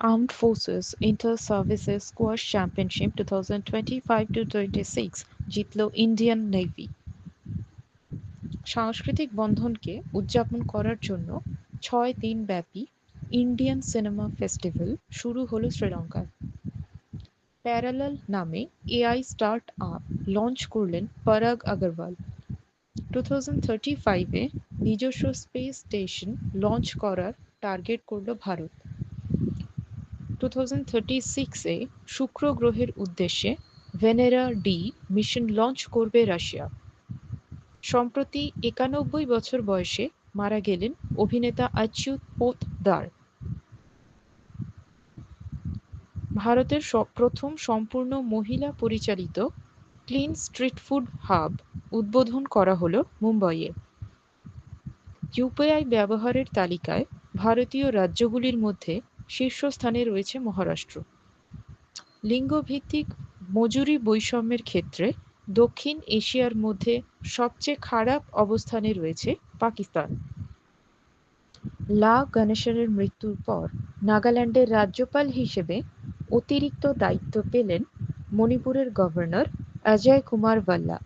Armed Forces Inter-Services Squash Championship 2025-26 জিতল Indian navy. সাংস্কৃতিক বন্ধনকে উদযাপন করার জন্য 6 দিন ব্যাপী ইন্ডিয়ান সিনেমা ফেস্টিভ্যাল শুরু হলো শ্রীলঙ্কায়। প্যারালাল নামে এআই স্টার্ট আপ লঞ্চ করলেন পরাগ আগরওয়াল। 2035-এ নিজস্ব স্পেস স্টেশন লঞ্চ করার টার্গেট করল ভারত। 2036-এ শুক্র গ্রহের উদ্দেশ্যে ভেনেরা-ডি মিশন লঞ্চ করবে রাশিয়া। সম্প্রতি ৯১ বছর বয়সে মারা গেলেন অভিনেতা অচ্যুত পোদ্দার। ভারতের প্রথম সম্পূর্ণ মহিলা পরিচালিত ক্লিন স্ট্রিট ফুড হাব উদ্বোধন করা হলো মুম্বাইয়ে। ইউপিআই ব্যবহারের তালিকায় ভারতীয় রাজ্যগুলির মধ্যে শীর্ষস্থানে রয়েছে মহারাষ্ট্র। লিঙ্গভিত্তিক মজুরি বৈষম্যের ক্ষেত্রে দক্ষিণ এশিয়ার মধ্যে সবচেয়ে খারাপ অবস্থানে রয়েছে পাকিস্তান। লা গণেশনের মৃত্যুর পর নাগাল্যান্ডের রাজ্যপাল হিসেবে অতিরিক্ত দায়িত্ব পেলেন মণিপুরের গভর্নর অজয় কুমার ভাল্লা।